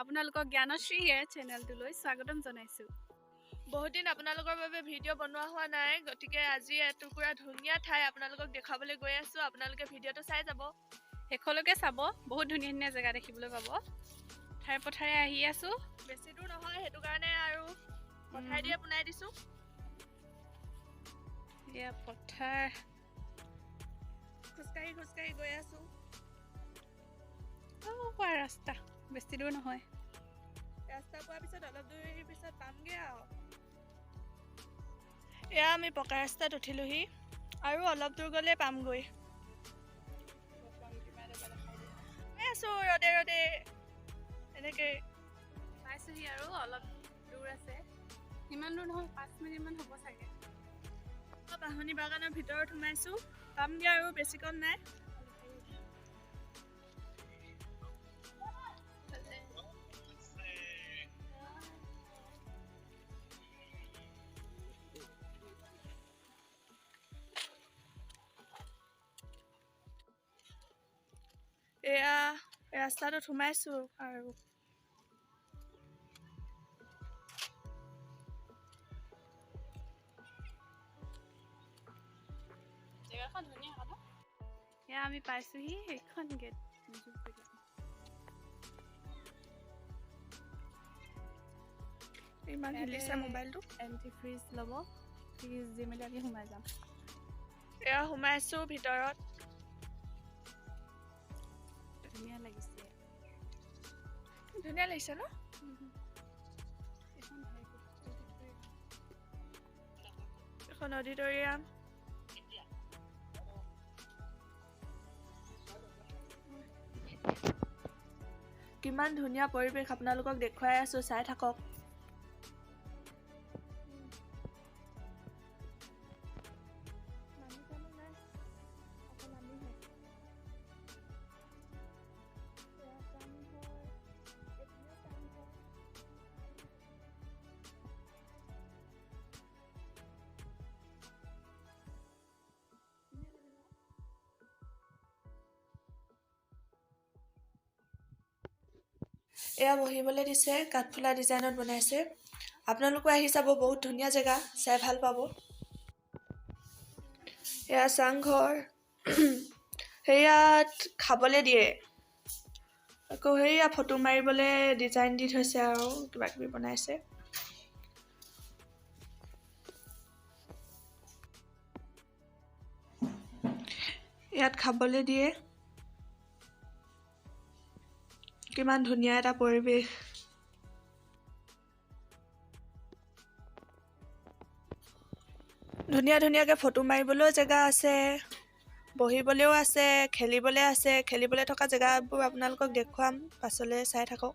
আপোনালোকক জ্ঞানশ্ৰী চেনেলটোলৈ স্বাগতম জনাইছোঁ। বহুত দিন আপোনালোকৰ বাবে ভিডিঅ' বনোৱা হোৱা নাই, গতিকে আজি এটুকুৰা ধুনীয়া ঠাই আপোনালোকক দেখাবলৈ গৈ আছোঁ। আপোনালোকে ভিডিঅ'টো চাই যাব, শেষলৈকে চাব। বহুত ধুনীয়া ধুনীয়া জেগা দেখিবলৈ পাব। ঠাই পথাৰে আহি আছোঁ, বেছি দূৰ নহয়, সেইটো কাৰণে আৰু পথাৰ দিয়ে পোনাই দিছোঁ। এয়া পথাৰ, খোজকাঢ়ি খোজকাঢ়ি গৈ আছোঁ। পোৱা ৰাস্তা বেছি দূৰ নহয়। ৰাস্তা পোৱাৰ পিছত অলপ দূৰ পিছত পামগৈ আৰু। এয়া আমি পকা ৰাস্তাত উঠিলোহি আৰু অলপ দূৰ গ'লে পামগৈ। আছোঁ ৰ'দে ৰ'দে এনেকৈ পাইছোঁহি আৰু অলপ দূৰ আছে। ইমান দূৰ নহয়, 5 মিনিটমান হ'ব চাগে। বাহনি বাগানৰ ভিতৰত সোমাইছোঁ, পামগৈ আৰু বেছিকণ নাই। এয়া ৰাস্তাটোত সোমাইছোঁ আৰু জেগাখন ধুনীয়া হ'ব। এয়া আমি পাইছোঁহি, সেইখন গেট। ইমান হিলিছে মোবাইলটো। এণ্ট্ৰি ফিজ ল'ব, ফিজ দি মেলি আমি সোমাই যাম। এয়া সোমাইছোঁ ভিতৰত। ধুনীয়া লাগিছে, ধুনীয়া লাগিছে ন? এখন অডিটৰিয়াম। কিমান ধুনীয়া পৰিৱেশ আপোনালোকক দেখুৱাই আছোঁ, চাই থাকক। এয়া বহিবলৈ দিছে, কাঠফুলা ডিজাইনত বনাইছে। আপোনালোকো আহি চাব, বহুত ধুনীয়া জেগা, চাই ভাল পাব। এয়া চাংঘৰ, সেয়াত খাবলৈ দিয়ে। আকৌ সেয়া ফটো মাৰিবলৈ ডিজাইন দি থৈছে আৰু কিবা কিবি বনাইছে। ইয়াত খাবলৈ দিয়ে। কিমান ধুনীয়া এটা পৰিৱেশ। ধুনীয়া ধুনীয়াকৈ ফটো মাৰিবলৈও জেগা আছে, বহিবলৈও আছে, খেলিবলৈ আছে। খেলিবলৈ থকা জেগাবোৰ আপোনালোকক দেখুৱাম, পাছলৈ চাই থাকক।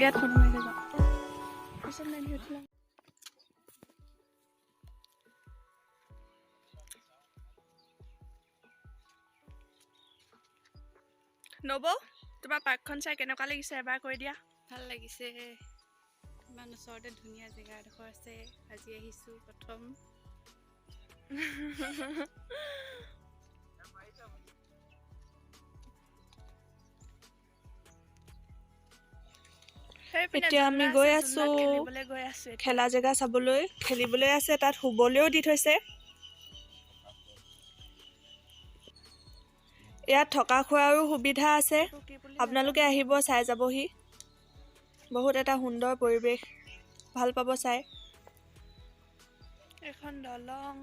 ইয়াত ফটো মাৰিলে যাম। নব, তোমাৰ পাৰ্কখন চাই কেনেকুৱা লাগিছে এবাৰ কৈ দিয়া। ভাল লাগিছে, ইমান ওচৰতে ধুনীয়া জেগা এডোখৰ আছে। আজি আহিছোঁ প্ৰথম। এতিয়া আমি গৈ আছোঁ খেলা জেগা চাবলৈ। খেলিবলৈ আছে, তাত শুবলৈও দি থৈছে। ইয়াত থকা খোৱাৰো সুবিধা আছে, আপোনালোকে আহিব, চাই যাবহি। বহুত এটা সুন্দৰ পৰিৱেশ, ভাল পাব চাই। এখন দলং,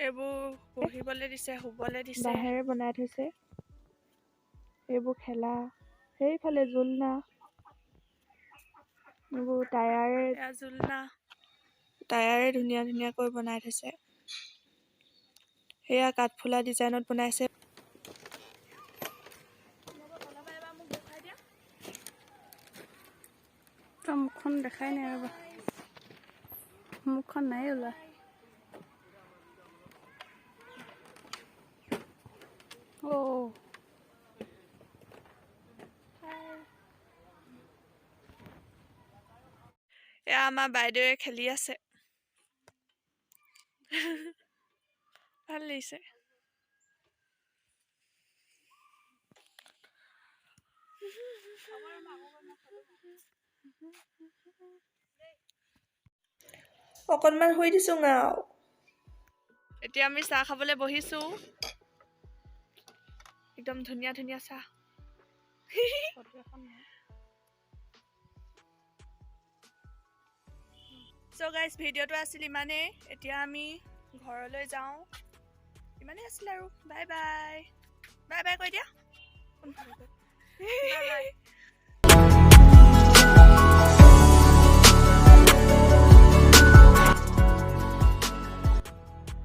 এইবোৰ বহিবলৈ দিছে, শুবলৈ দিছে। বাঁহেৰে বনাই থৈছে। এইবোৰ খেলা, সেইফালে জোলনা। এইবোৰ টায়াৰে ধুনীয়া ধুনীয়াকৈ বনাই থৈছে। সেয়া কাঠফুলা ডিজাইনত বনাইছে। মুখখন দেখাই নাই ৰ'বা, মুখখন নাই ওলোৱা। এয়া আমাৰ বাইদেৱে খেলি আছে। ভাল লাগিছে। অকণমান শুই দিছো আৰু এতিয়া আমি চাহ খাবলৈ বহিছো। একদম ধুনীয়া ধুনীয়া চাহ। চ' গাইজ, ভিডিঅ'টো আছিল ইমানেই। এতিয়া আমি ঘৰলৈ যাওঁ। ইমানেই আছিল আৰু। Bye bye. বাই বাই কৈ দিয়া। Bye bye.